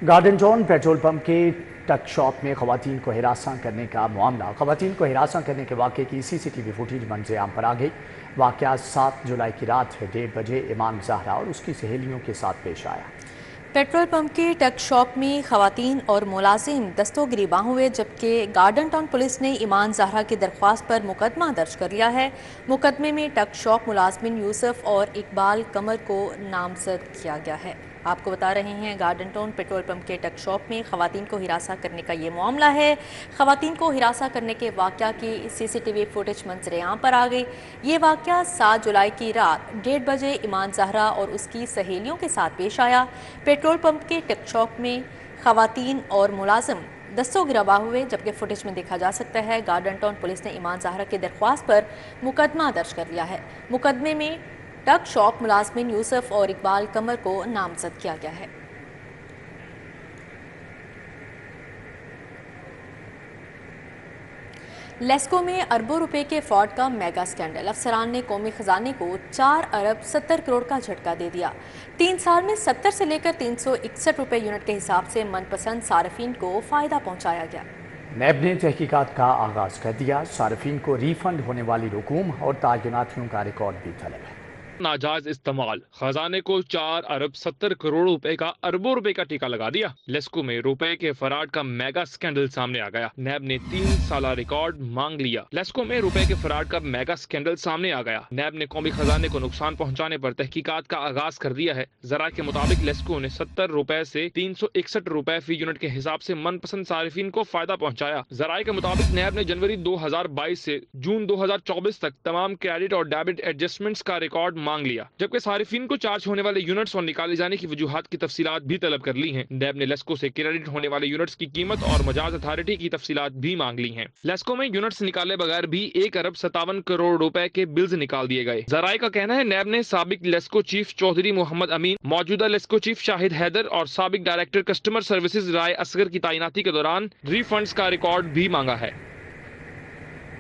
Garden town petrol pump के टक shop में खवातीन को हिरासा करने का मामला। खवातीन को हिरासा करने के वाक़े की सीसीटीवी फुटेज मंजर आम पर आ गई। वाक़या 7 जुलाई की रात 1:30 बजे ईमान ज़हरा और उसकी सहेलियों के साथ पेश आया। पेट्रोल पंप के टक शॉप में खवातीन और मुलाजिम दस्तों गिरीबां हुए, जबकि गार्डन टाउन पुलिस ने ईमान ज़हरा की दरख्वास्त पर मुकदमा दर्ज कर लिया है। मुकदमे में टक शॉप मुलाजमिन यूसुफ और इकबाल कमर को नामजद किया गया है। आपको बता रहे हैं, गार्डन टाउन पेट्रोल पंप के टक शॉप में खवातीन को हिरासा करने का ये मामला है। खवातीन को हिरासा करने के वाक़या की सीसीटीवी फुटेज मंजर आम पर आ गई। ये वाक़या 7 जुलाई की रात 1:30 बजे ईमान ज़हरा और उसकी सहेलियों के साथ पेश आया। पेट्रोल पंप के टक शॉप में खवातीन और मुलाजिम दस्तों गिरबा हुए, जबकि फुटेज में देखा जा सकता है गार्डन टाउन पुलिस ने ईमान ज़हरा की दरख्वास्त पर मुकदमा दर्ज कर लिया है। मुकदमे में टक शॉप मुलाजमिन यूसुफ और इकबाल कमर को नामजद किया गया है। लेस्को में अरबों रुपए के फ्रॉड का मेगा स्कैंडल। अफसरान ने कौमी खजाने को 4 अरब 70 करोड़ का झटका दे दिया। 3 साल में 70 से लेकर 361 रुपए यूनिट के हिसाब से मनपसंद सार्फिन को फ़ायदा पहुंचाया गया। नैब ने तहकीकात का आगाज़ कर दिया। सार्फिन को रिफंड होने वाली रकूम और तयनातियों का रिकॉर्ड भी तलब है। नाजायज इस्तेमाल। खजाने को 4 अरब 70 करोड़ रुपए का अरबों रुपए का टीका लगा दिया। लेस्को में रुपए के फराड का मेगा स्कैंडल सामने आ गया। नैब ने 3 साल रिकॉर्ड मांग लिया। लेस्को में रुपए के फराड का मेगा स्कैंडल सामने आ गया। नैब ने कौमी खजाने को नुकसान पहुंचाने पर तहकीकात का आगाज कर दिया है। जरा के मुताबिक लेस्को ने 70 रुपए से 361 रुपए फी यूनिट के हिसाब से मनपसंद सारिफिन को फायदा पहुंचाया। जराये के मुताबिक नैब ने जनवरी 2022 से जून 2024 तक तमाम क्रेडिट और डेबिट एडजस्टमेंट्स का रिकॉर्ड मांग लिया, जबकि सारिफिन को चार्ज होने वाले यूनिट्स और निकाले जाने की वजूहात की तफसीलात भी तलब कर ली हैं। नैब ने लेस्को से क्रेडिट होने वाले यूनिट्स की कीमत और मजाज अथॉरिटी की तफसीलात भी मांग ली हैं। लेस्को में यूनिट्स निकाले बगैर भी 1 अरब 57 करोड़ रुपए के बिल्स निकाल दिए गए। जराये का कहना है, नैब ने साबिक लेस्को चीफ चौधरी मोहम्मद अमीन, मौजूदा लेस्को चीफ शाहिद हैदर और साबिक डायरेक्टर कस्टमर सर्विसेज राय असगर की तैनाती के दौरान रिफंड्स का रिकॉर्ड भी मांगा है।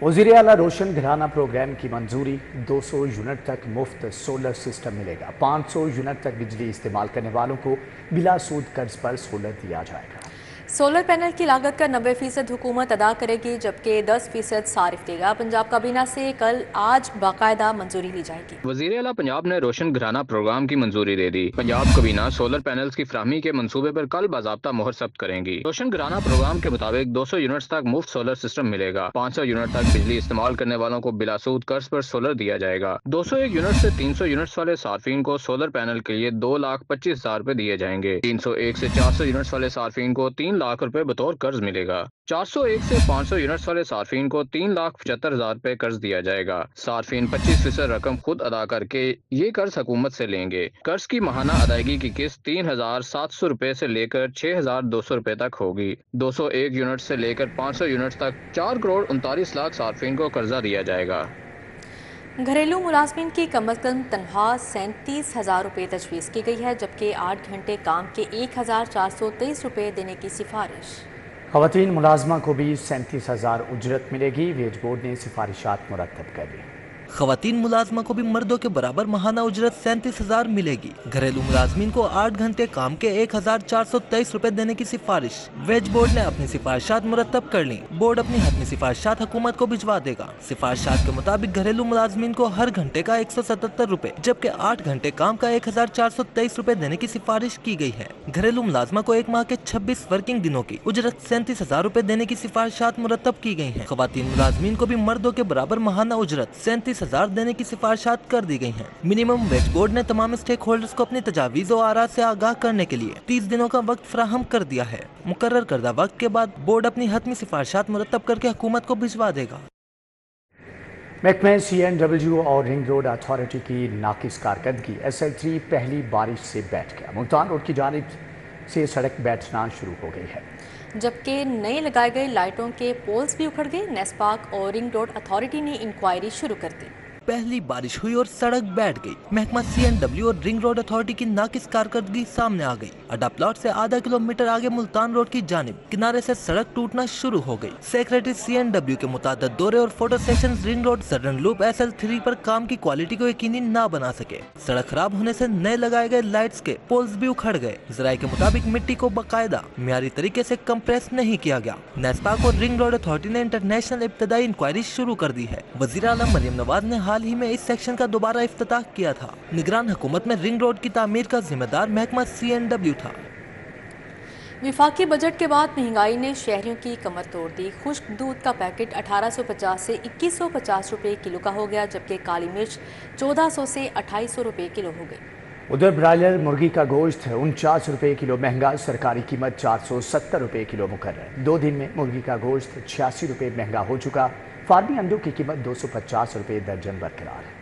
वज़ीर आला रोशन घराना प्रोग्राम की मंजूरी। 200 यूनिट तक मुफ्त सोलर सिस्टम मिलेगा। 500 यूनिट तक बिजली इस्तेमाल करने वालों को बिला सूद कर्ज पर सोलर दिया जाएगा। सोलर पैनल की लागत का 90% हुकूमत अदा करेगी, जबकि 10% सारिफ देगा। पंजाब काबीना से आज बाकायदा मंजूरी ली जाएगी। वज़ीर आला पंजाब ने रोशन घराना प्रोग्राम की मंजूरी दे दी। पंजाब काबीना सोलर पैनल्स की फराहमी के मंसूबे पर कल बाज़ाब्ता मोहर सब्त करेंगी। रोशन घराना प्रोग्राम के मुताबिक 200 यूनिट तक मुफ्त सोलर सिस्टम मिलेगा। 500 यूनिट तक बिजली इस्तेमाल करने वालों को बिलासूद कर्ज पर सोलर दिया जाएगा। 201 यूनिट से 300 यूनिट वाले सार्फिन को सोलर पैनल के लिए 2,25,000 रुपए दिए जाएंगे। 301 से 400 यूनिट वाले सार्फिन को 3 लाख रुपए बतौर कर्ज मिलेगा। 401 से 500 यूनिट्स वाले सार्फिन को 3,75,000 रुपए कर्ज दिया जाएगा। सार्फिन 25% रकम खुद अदा करके ये कर्ज हुकूमत से लेंगे। कर्ज की माहाना अदायगी की किस्त 3,700 रुपए से लेकर 6,200 रुपए तक होगी। 201 यूनिट से लेकर 500 यूनिट तक 4 करोड़ 39 लाख सार्फिन को कर्जा दिया जाएगा। घरेलू मुलाजमिन की कम अज़ कम तनख्वाह 37,000 रुपये तजवीज़ की गई है, जबकि 8 घंटे काम के 1,423 रुपये देने की सिफारिश। खवातीन मुलाजमा को भी 37,000 उजरत मिलेगी। वेज बोर्ड ने सिफारिशात मुरतब कर दी। खवातीन मुलाजमा को भी मर्दों के बराबर माहाना उजरत 37,000 मिलेगी। घरेलू मुलाजमीन को 8 घंटे काम के 1,423 रुपए देने की सिफारिश। वेज बोर्ड ने अपनी सिफारिशात मुरतब कर ली। बोर्ड अपनी हतमी सिफारिशात हुकूमत को भिजवा देगा। सिफारिशात के मुताबिक घरेलू मुलाजमीन को हर घंटे का 177 रुपए, जबकि 8 घंटे काम का 1,423 रुपए देने की सिफारिश की गई है। घरेलू मुलाजमा को एक माह के 26 वर्किंग दिनों की उजरत 37,000 रुपए देने की सिफारिशात मुरतब की गई है। खवातीन मुलाजमीन को भी मर्दों के बराबर माहाना उजरत 37,000 देने की सिफारिशात कर दी गई हैं। मिनिमम वेज बोर्ड ने तमाम स्टेक होल्डर्स को अपनी तजावीज़ और आरा से आगाह करने के लिए 30 दिनों का वक्त फराहम कर दिया है। मुकर्रर करदा वक्त के बाद बोर्ड अपनी हतमी सिफारिशात मुरतब करके हुकूमत को भिजवा देगा। महकमे CNW और रिंग रोड अथॉरिटी की नाकिस कारकर्दगी। SL3 पहली बारिश से बैठ गया। मुल्तान रोड की जानिब से सड़क बैठना शुरू हो गई है, जबकि नए लगाए गए लाइटों के पोल्स भी उखड़ गए। नेस्पाक और रिंग रोड अथॉरिटी ने इंक्वायरी शुरू कर दी। पहली बारिश हुई और सड़क बैठ गई। महकमा CNW और रिंग रोड अथॉरिटी की नाकिस कारकर्दगी सामने आ गई। अड्डा प्लॉट से आधा किलोमीटर आगे मुल्तान रोड की जानिब किनारे से सड़क टूटना शुरू हो गई। सेक्रेटरी CNW के मुतादिद दौरे और photo section ring road sudden loop SL3 पर काम की क्वालिटी को यकीनी ना बना सके। सड़क खराब होने से नए लगाए गए लाइट्स के पोल्स भी उखड़ गए। जराये के मुताबिक मिट्टी को बाकायदा मियारी तरीके से कंप्रेस नहीं किया गया। नेस्पाक और रिंग रोड अथॉरिटी ने इंटरनेशनल इब्तदाई इंक्वायरी शुरू कर दी है। वज़ीर आलम मरियम नवाज ने हाल ही में इस सेक्शन का दोबारा इफ्तिताह किया था। निगरान हुकूमत में रिंग रोड की तामीर का जिम्मेदार महकमा CNW था। विफाकी बजट के बाद महंगाई ने शहरियों की कमर तोड़ दी। खुश्क दूध का पैकेट 1850 से 2150 रुपए किलो का हो गया, जबकि काली मिर्च 1400 से 2800 रुपए किलो हो गई। उधर ब्रायलर मुर्गी का गोश्त 49 रुपए किलो महंगा, सरकारी कीमत 470 रुपए किलो मुकर्रर। 2 दिन में मुर्गी का गोश्त 86 रुपए महंगा हो चुका। फार्मी अंडों की कीमत 250 रुपए दर्जन बरकरार है।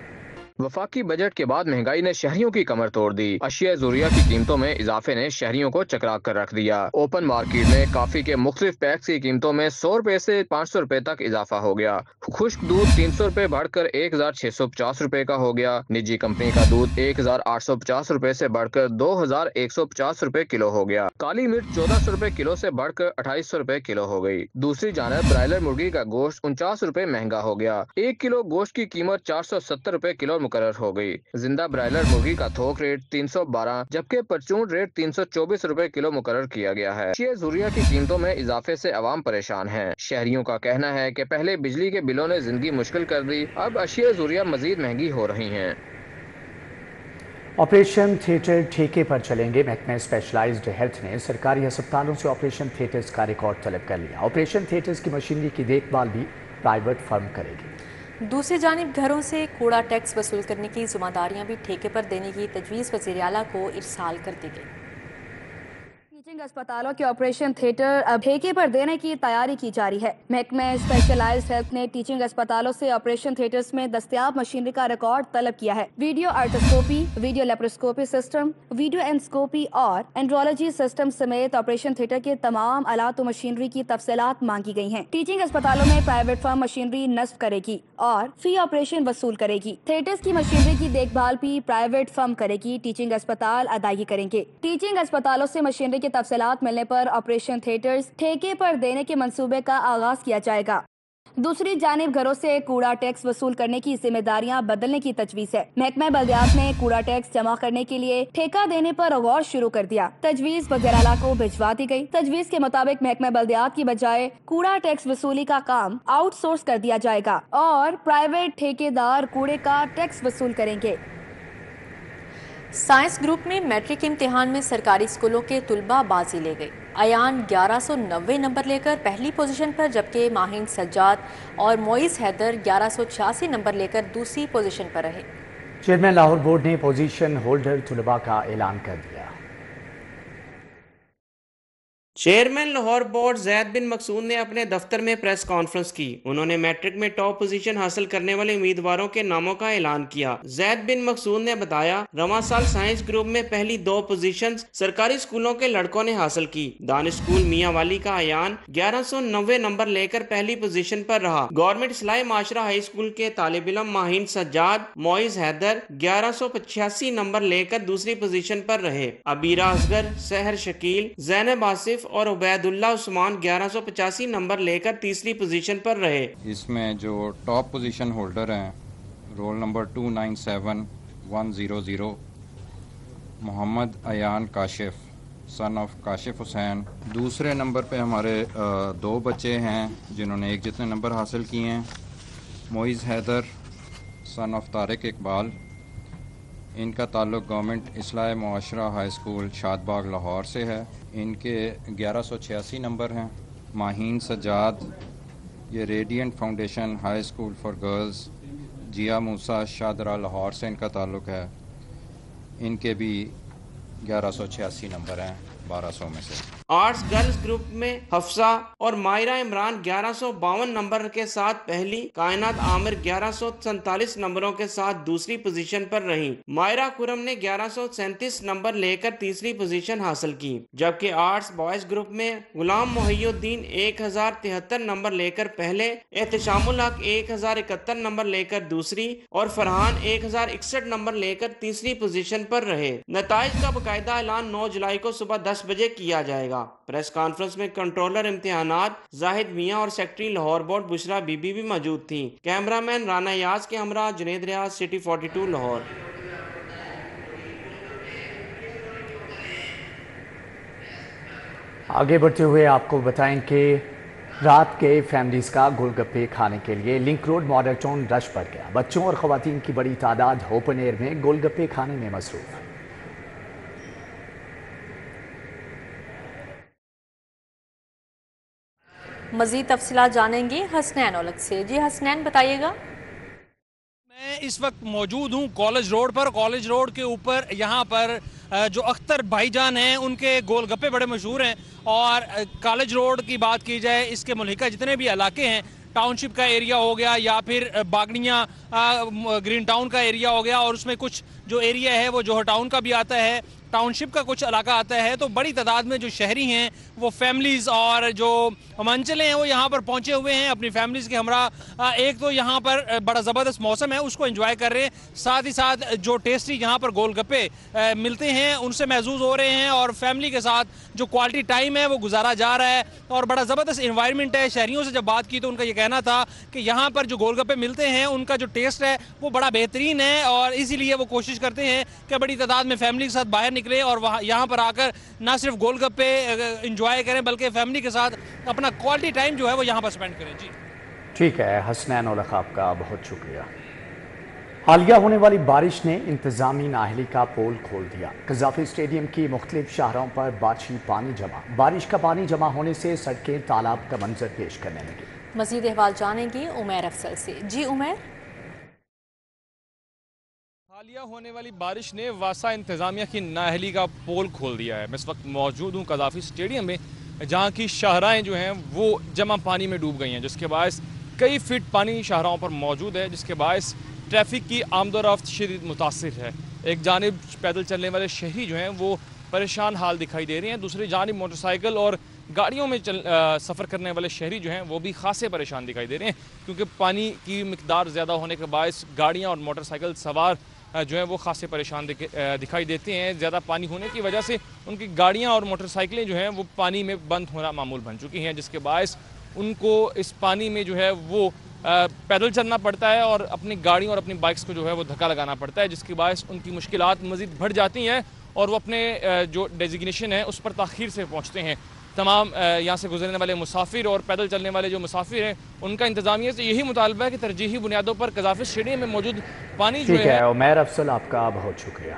वफाकी बजट के बाद महंगाई ने शहरियों की कमर तोड़ दी। अशिया ज़रूरिया की कीमतों में इजाफे ने शहरियों को चकरा कर रख दिया। ओपन मार्केट में काफी के मुख्तलिफ पैक्स की कीमतों में 100 रुपए से 500 रुपए तक इजाफा हो गया। खुश्क दूध 300 रुपए बढ़कर 1650 रुपए का हो गया। निजी कंपनी का दूध 1850 रुपए से बढ़कर 2150 रुपए किलो हो गया। काली मिर्च 1400 रुपए किलो से बढ़कर 2800 रुपए किलो हो गई। दूसरी जानब ब्रायलर मुर्गी का गोश्त 49 रुपए महंगा हो गया। 1 किलो गोश्त की कीमत 470 रुपए किलो मुकर्रर हो गई। जिंदा ब्रायलर मुर्गी का थोक रेट 312 जबकि परचून रेट 324 रुपए किलो मुकर्रर किया गया है। अशिया ज़रूरिया की कीमतों में इजाफे से अवाम परेशान है। शहरियों का कहना है कि पहले बिजली के बिलों ने जिंदगी मुश्किल कर दी, अब अशिया ज़रूरिया मजीद महंगी हो रही हैं। ऑपरेशन थिएटर ठेके पर चलेंगे। महकमे स्पेशलाइज्ड हेल्थ ने सरकारी अस्पतालों से ऑपरेशन थिएटर्स का रिकॉर्ड तलब कर लिया। ऑपरेशन थिएटर्स की मशीनरी की देखभाल भी प्राइवेट फर्म करेगी। दूसरी जानिब घरों से कूड़ा टैक्स वसूल करने की जिम्मेदारियां भी ठेके पर देने की तजवीज़ वज़ीर आला को इरसाल कर दी गई। टीचिंग अस्पतालों के ऑपरेशन थिएटर अब ठेके पर देने की तैयारी की जा रही है। महकमे स्पेशलाइज्ड हेल्थ ने टीचिंग अस्पतालों से ऑपरेशन थिएटर्स में दस्तयाब मशीनरी का रिकॉर्ड तलब किया है। Video arthroscopy, video laparoscopy system, video endoscopy और एंड्रोलॉजी सिस्टम समेत ऑपरेशन थिएटर के तमाम आलात व मशीनरी की तफसीलात मांगी गई हैं। टीचिंग अस्पतालों में प्राइवेट फर्म मशीनरी नस्ब करेगी और फी ऑपरेशन वसूल करेगी। थिएटर्स की मशीनरी की देखभाल भी प्राइवेट फर्म करेगी। टीचिंग अस्पताल अदायगी करेंगे। टीचिंग अस्पतालों से मशीनरी के तफसीलात मिलने पर ऑपरेशन थिएटर्स ठेके पर देने के मंसूबे का आगाज किया जाएगा। दूसरी जानिब घरों से कूड़ा टैक्स वसूल करने की जिम्मेदारियां बदलने की तजवीज़ है। महकमा बल्दियात ने कूड़ा टैक्स जमा करने के लिए ठेका देने पर गौर शुरू कर दिया। तजवीज़ वज़ीर आला को भिजवा दी गई। तजवीज़ के मुताबिक महकमा बल्दियात की बजाय कूड़ा टैक्स वसूली का काम आउटसोर्स कर दिया जाएगा और प्राइवेट ठेकेदार कूड़े का टैक्स वसूल करेंगे। साइंस ग्रुप में मैट्रिक इम्तिहान में सरकारी स्कूलों के तुलबा बाजी ले गए। अयान 1190 नंबर लेकर पहली पोजीशन पर, जबकि माहिन सज्जाद और मोइज हैदर 1186 नंबर लेकर दूसरी पोजीशन पर रहे। चेयरमैन लाहौर बोर्ड ने पोजीशन होल्डर तुलबा का ऐलान कर दिया। चेयरमैन लाहौर बोर्ड जैद बिन मकसूद ने अपने दफ्तर में प्रेस कॉन्फ्रेंस की। उन्होंने मैट्रिक में टॉप पोजीशन हासिल करने वाले उम्मीदवारों के नामों का ऐलान किया। जैद बिन मकसूद ने बताया, रवां साल साइंस ग्रुप में पहली 2 पोजीशंस सरकारी स्कूलों के लड़कों ने हासिल की। दानिश स्कूल मियां वाली का अयान 1190 नंबर लेकर पहली पोजीशन पर रहा। गवर्नमेंट इस्लाही माशरा हाई स्कूल के तालिब इल्म माहिन सज्जाद, मोइज हैदर 1185 नंबर लेकर दूसरी पोजीशन पर रहे। अबीरा असगर, सहर शकील, जैनब आसिफ और उबैदुल्ला उस्मान 1185 नंबर लेकर तीसरी पोजीशन पर रहे। इसमें जो टॉप पोजीशन होल्डर हैं, roll number 297100, Mohammad Ayan Kashif, son of Kashif Hussain. दूसरे नंबर पे हमारे 2 बच्चे हैं जिन्होंने एक जितने नंबर हासिल किए हैं। मोइज़ हैदर, सन ऑफ तारिक इकबाल, इनका ताल्लुक़ गवर्नमेंट इस्लाही मुआशरा हाई स्कूल शादबाग लाहौर से है। इनके 1186 नंबर हैं। माहीन सज्जाद, ये radiant foundation high school for girls Jia Musa Shahdara Lahore से इनका ताल्लुक़ है। इनके भी 1186 नंबर हैं। 1200 में से। आर्ट्स गर्ल्स ग्रुप में हफ्सा और मायरा इमरान 1152 नंबर के साथ पहली, कायनात आमिर 1147 नंबरों के साथ दूसरी पोजीशन पर रहीं। मायरा खुरम ने 1137 नंबर लेकर तीसरी पोजीशन हासिल की, जबकि आर्ट्स बॉयज ग्रुप में गुलाम मोहिउद्दीन 1073 नंबर लेकर पहले, एहतशामुल हक 1071 नंबर लेकर दूसरी और फरहान 1061 नंबर लेकर तीसरी पोजीशन पर रहे। नताइज का बाकायदा ऐलान 9 जुलाई को सुबह 10 बजे किया जाएगा। प्रेस कॉन्फ्रेंस में कंट्रोलर इम्तिहानात जाहिद मियां और सेक्रेटरी लाहौर बोर्ड बुशरा बीबी भी मौजूद थी। कैमरामैन राना याज के हमरा जुनेद रियाज, सिटी 42 लाहौर। आगे बढ़ते हुए आपको बताएं कि रात के फैमिलीज का गोलगप्पे खाने के लिए link road model town rush पड़ गया। बच्चों और खवातीन की बड़ी तादाद ओपन एयर में गोलगप्पे खाने में मसरूफ। मजीद तफसीलात जानेंगे हसनैन औलख से। जी हसनैन, बताइएगा। मैं इस वक्त मौजूद हूँ कॉलेज रोड पर। कॉलेज रोड के ऊपर यहाँ पर जो अख्तर भाईजान हैं उनके गोलगप्पे बड़े मशहूर हैं। और कॉलेज रोड की बात की जाए, इसके मुल्हिका जितने भी इलाके हैं, टाउनशिप का एरिया हो गया या फिर बागनिया ग्रीन टाउन का एरिया हो गया, और उसमें कुछ जो एरिया है वो जोहर टाउन का भी आता है, टाउनशिप का कुछ इलाका आता है, तो बड़ी तादाद में जो शहरी हैं वो फैमिलीज़ और जो मंचले हैं वो यहाँ पर पहुँचे हुए हैं अपनी फैमिलीज़ के हमरा। एक तो यहाँ पर बड़ा ज़बरदस्त मौसम है, उसको एंजॉय कर रहे हैं, साथ ही साथ जो टेस्टी यहाँ पर गोलगप्पे मिलते हैं उनसे महसूस हो रहे हैं, और फैमिली के साथ जो क्वालिटी टाइम है वो गुजारा जा रहा है, और बड़ा ज़बरदस्त इन्वायरमेंट है। शहरियों से जब बात की तो उनका ये कहना था कि यहाँ पर जो गोलगप्पे मिलते हैं उनका जो टेस्ट है वो बड़ा बेहतरीन है, और इसीलिए वो कोशिश करते हैं कि बड़ी तादाद में फैमिली के साथ बाहर निकले और वहाँ यहाँ पर आकर ना सिर्फ गोलगप्पे एंजॉय करें बल्कि फैमिली के साथ अपना क्वालिटी टाइम जो है वो यहाँ पर स्पेंड करें। जी ठीक है हसनैन औलख, आपका बहुत शुक्रिया। हालिया होने वाली बारिश ने इंतजामी नाअहली का पोल खोल दिया। कज़ाफ़ी स्टेडियम की मुख्तलिफ शाहराहों पर बारिशी पानी जमा। बारिश का पानी जमा होने से सड़कें तालाब का मंजर पेश करने लगी। मज़ीद अहवाल जानेंगे उमैर अफसल से। जी उमैर। हालिया होने वाली बारिश ने वासा इंतजामिया की नाअहली का पोल खोल दिया है। मैं इस वक्त मौजूद हूँ कज़ाफ़ी स्टेडियम में, जहाँ की शाहराएँ जो हैं वो जमा पानी में डूब गई हैं, जिसके बायस कई फीट पानी शाहराहों पर मौजूद है, जिसके बायस ट्रैफिक की आमदोरफ्त शदीद मुतासिर है। एक जानिब पैदल चलने वाले शहरी जो हैं वो परेशान हाल दिखाई दे रहे हैं, दूसरी जानिब मोटरसाइकिल और गाड़ियों में सफ़र करने वाले शहरी जो हैं वो भी खासे परेशान दिखाई दे रहे हैं, क्योंकि पानी की मिकदार ज़्यादा होने के बायस गाड़ियाँ और मोटरसाइकिल सवार जो है वो खासे परेशान दिखाई देते हैं। ज़्यादा पानी होने की वजह से उनकी गाड़ियाँ और मोटरसाइकिलें जो हैं वो पानी में बंद होना मामूल बन चुकी हैं, जिसके बायस उनको इस पानी में जो है वो पैदल चलना पड़ता है और अपनी गाड़ी और अपनी बाइक्स को जो है वो धक्का लगाना पड़ता है, जिसकी बायस उनकी मुश्किलात मज़ीद बढ़ जाती हैं और वो अपने जो डेजिग्नेशन है उस पर ताख़ीर से पहुँचते हैं। तमाम यहाँ से गुजरने वाले मुसाफिर और पैदल चलने वाले जो मुसाफिर हैं उनका इंतज़ामिया से यही मुतालबा है कि तरजीही बुनियादों पर कज़ाफ़ी स्टेडियम में मौजूद पानी जो है। उमैर अफसल, आपका बहुत शुक्रिया।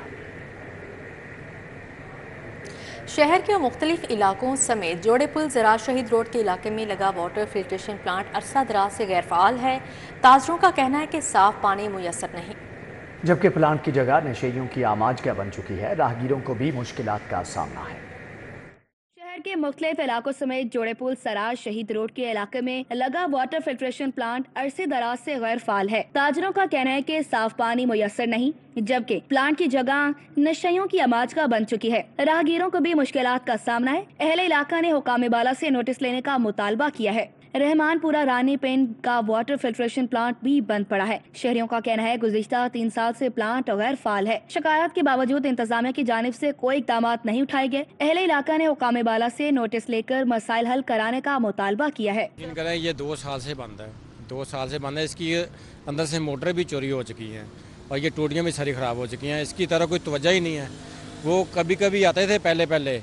शहर के मुख्तलिफ इलाकों समेत जोड़े पुल ज़रा शहीद रोड के इलाके में लगा वाटर फिल्ट्रेशन प्लांट अरसा दराज से गैर फ़ाल है। ताजरों का कहना है कि साफ पानी मुयसर नहीं, जबकि प्लांट की जगह नशेइयों की आमाजगा बन चुकी है। राहगीरों को भी मुश्किलात का सामना है। शहर के मुख्तलिफ इलाकों समेत जोड़े पुल सराज शहीद रोड के इलाके में लगा वाटर फिल्ट्रेशन प्लांट अरसे दराज से गैर फाल है। ताजरों का कहना है कि साफ पानी मुयसर नहीं, जबकि प्लांट की जगह नशेइयों की आमाजगा बन चुकी है। राहगीरों को भी मुश्किलात का सामना है। अहले इलाका ने हुकाम बाला से नोटिस लेने का मुतालबा किया है। रहमानपुरा रानी पेन का वाटर फिल्ट्रेशन प्लांट भी बंद पड़ा है। शहरियों का कहना है गुज़िश्ता 3 साल से प्लांट गैर फाल है। शिकायत के बावजूद इंतजामिया की जानिब से कोई इक़दाम नहीं उठाए गए। अहले इलाका ने हुकाम बाला से नोटिस लेकर मसाइल हल कराने का मुतालबा किया है। ये 2 साल से बंद है, 2 साल से बंद है। इसकी अंदर से मोटर भी चोरी हो चुकी है और ये टूटियाँ भी सारी ख़राब हो चुकी हैं। इसकी तरह कोई तवज्जो ही नहीं है। वो कभी कभी आते थे पहले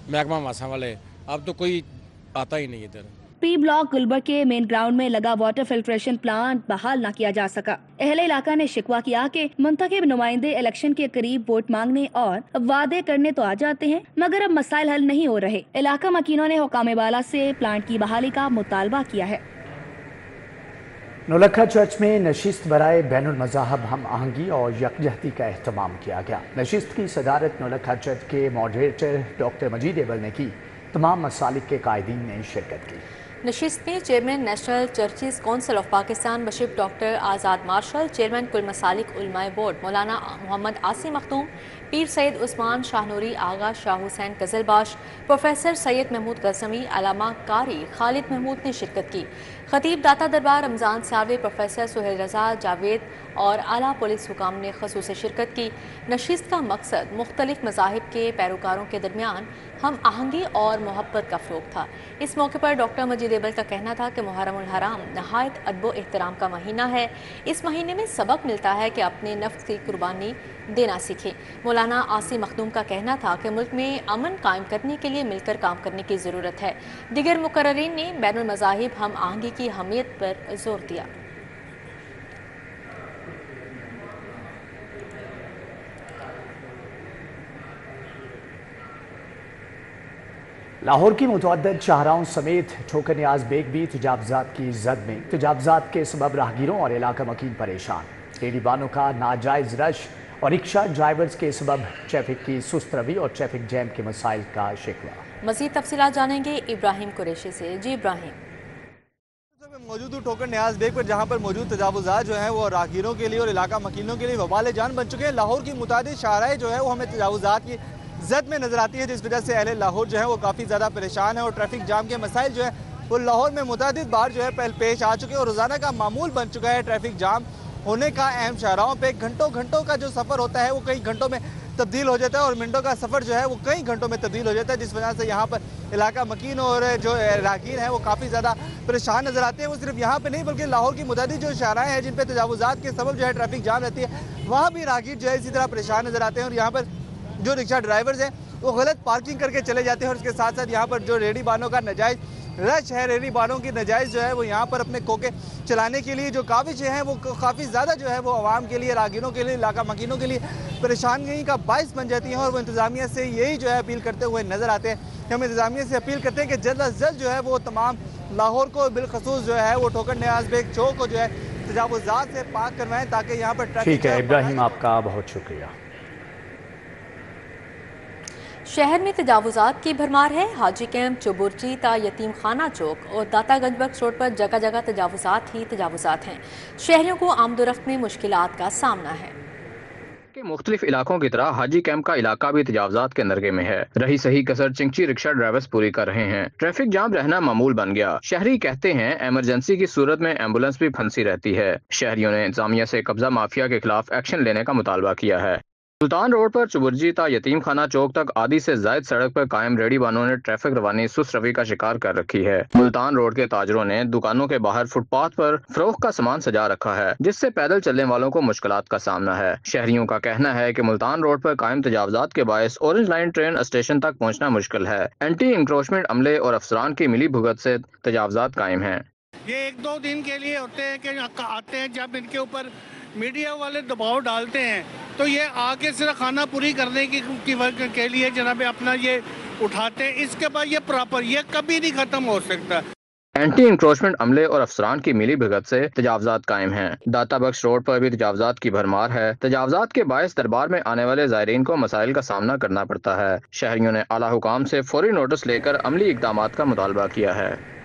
महकमा वासा वाले, अब तो कोई आता ही नहीं इधर। पी ब्लॉक गुलबर्ग के मेन ग्राउंड में लगा वाटर फिल्ट्रेशन प्लांट बहाल न किया जा सका। अहले इलाका ने शिकवा किया कि मुंतखब नुमाइंदे इलेक्शन के करीब वोट मांगने और वादे करने तो आ जाते हैं, मगर अब मसाइल हल नहीं हो रहे। इलाका मकीनों ने हुकाम बाला से प्लांट की बहाली का मुतालबा किया है। नौलखा चर्च में नशिस्त बराए बैनुल मज़ाहब हम आहंगी और यकजहती का अहतमाम किया गया। नशिस्त की सदारत नौलखा चर्च के मॉडरेटर डॉक्टर मजीद एबल ने की। तमाम मसालिक के कायदीन ने शिरकत की। नशिस्त में chairman national churches council of Pakistan bishop doctor Azad Marshall, chairman कुल मसालिक उलमाए बोर्ड मौलाना मोहम्मद आसिम मखदूम, पीर सैयद उस्मान शाहनूरी, आगा शाह हुसैन कजलबाश, प्रोफेसर सैयद महमूद गज़मी, अलामा कारी खालिद महमूद ने शिरकत की। खतीब दाता दरबार रमज़ान सालवे, प्रोफेसर सुहेल रजा जावेद और आला पुलिस हुकाम ने खसूस शिरकत की। नशिस्त का मकसद मुख्तलिफ मज़ाहिब के पैरोकारों के दरमियान हम आहंगी और मोहब्बत का फ़रोग़ था। इस मौके पर डॉक्टर मजीद एबल का कहना था कि मुहर्रम उल हराम नहायत अदब एहतराम का महीना है। इस महीने में सबक मिलता है कि अपने नफ्स की कुर्बानी देना सीखें। मौलाना आसिम मखदूम का कहना था कि मुल्क में अमन कायम करने के लिए मिलकर काम करने की ज़रूरत है। दिगर मुकर्ररीन ने बैनुल मज़ाहिब हम आहंगी की अहमियत पर जोर दिया। लाहौर की मुतअद्दिद शाहराओं समेत ठोकर न्याज बेग भी तजावुज़ात की जद में। तजावुज़ात के सबब राहगीरों और इलाका मकीन परेशान। रेहड़ी बानों का नाजायज़ रश और रिक्शा ड्राइवर्स के सबब ट्रैफिक की सुस्त रवी और ट्रैफिक जैम के मसाइल का शिकवा। मज़ीद तफसीलात जानेंगे इब्राहिम कुरैशी से। जी इब्राहिम। मौजूद हूँ ठोकर न्याज बेग पर, जहाँ पर मौजूद तजावुज़ात जो हैं वो राहगीरों के लिए और इलाका मकीनों के लिए वबाल जान बन चुके हैं। लाहौर की मुतादिद शाहराएँ जो है वो हमें तजावुज़ात की जद में नजर आती है, जिस वजह से अहले लाहौर जो है वो काफ़ी ज़्यादा परेशान है और ट्रैफिक जाम के मसाइल जो है वो लाहौर में मुतादिद बार जो है पेश आ चुके हैं और रोज़ाना का मामूल बन चुका है ट्रैफिक जाम होने का। अहम शाहराओं पे घंटों का जो सफ़र होता है वो कई घंटों में तब्दील हो जाता है और मिनटों का सफ़र जो है वो कई घंटों में तब्दील हो जाता है, जिस वजह से यहाँ पर इलाका मकीन और जो राहगीर हैं वो काफ़ी ज़्यादा परेशान नजर आते हैं। वो सिर्फ यहाँ पे नहीं बल्कि लाहौर की मुतादिद जो शाहराएँ हैं जिन पर तजावुज़ात के सबब जो है ट्रैफिक जाम रहती है, वहाँ भी राहगीर जो है इसी तरह परेशान नजर आते हैं। और यहाँ पर जो रिक्शा ड्राइवर्स हैं वो गलत पार्किंग करके चले जाते हैं और उसके साथ साथ यहाँ पर जो रेहड़ी बानों का नाजायज़ रश है, रेहड़ी बानों की नाजायज़ जो है वो यहाँ पर अपने कोके चलाने के लिए जो काविशें हैं वो काफ़ी ज़्यादा जो है वो आवाम के लिए, राहगीरों के लिए, इलाका मकीनों के लिए परेशानी का बाइस बन जाती हैं। और वो इंतज़ामिया से यही जो है अपील करते हुए नज़र आते हैं कि हम इंतज़ामिया से अपील करते हैं कि जल्द अज जल्द जो है वो तमाम लाहौर को बिलखसूस जो है वो ठोकर न्याज बेग चौक को जो है तजावुज़ात से पाक करवाएं ताकि यहाँ पर ठीक है इब्राहिम, आपका बहुत शुक्रिया। शहर में तजावुज़ात की भरमार है। हाजी कैंप, चुबुरची ता यतीम खाना चौक और दातागंज बख्श रोड पर जगह जगह तजावुज़ात ही तजावुज़ात हैं। शहरियों को आमदोरफ्त में मुश्किलात का सामना है। के मुख्तलिफ इलाकों की तरह हाजी कैंप का इलाका भी तजावुज़ात के नरगे में है। रही सही कसर चिंची रिक्शा ड्राइवर्स पूरी कर रहे हैं। ट्रैफिक जाम रहना मामूल बन गया। शहरी कहते हैं इमरजेंसी की सूरत में एम्बुलेंस भी फंसी रहती है। शहरियों ने इंतजामिया से कब्जा माफिया के खिलाफ एक्शन लेने का मुतालबा किया है। सुल्तान रोड पर चुबुरजी ता यतीम खाना चौक तक आधी से जायद सड़क पर कायम रेहड़ी बानों ने ट्रैफिक रवानी सुस्त रवी का शिकार कर रखी है। मुल्तान रोड के ताजरों ने दुकानों के बाहर फुटपाथ पर फरोख्त का सामान सजा रखा है, जिससे पैदल चलने वालों को मुश्किलात का सामना है। शहरियों का कहना है कि मुल्तान रोड पर कायम तजावुज़ात के बायस ऑरेंज लाइन ट्रेन स्टेशन तक पहुँचना मुश्किल है। एंटी इंक्रोचमेंट अमले और अफसरान की मिली भुगत से तजावुज़ात कायम है। ये एक दो दिन के लिए होते हैं कि आते हैं, जब इनके ऊपर मीडिया वाले दबाव डालते हैं तो ये आके सिर्फ खाना पूरी करने के लिए जनाब अपना ये उठाते हैं। इसके बाद ये प्रॉपर ये कभी नहीं खत्म हो सकता। एंटी इंक्रोचमेंट अमले और अफसरान की मिली भगत से तजावुज़ात कायम हैं। दाता बख्श रोड पर भी तजावुज़ात की भरमार है। तजावुज़ात के बायस दरबार में आने वाले ज़ायरीन को मसाइल का सामना करना पड़ता है। शहरियों ने आला हुकाम से फौरी नोटिस लेकर अमली इक़दामात का मुतालबा किया है।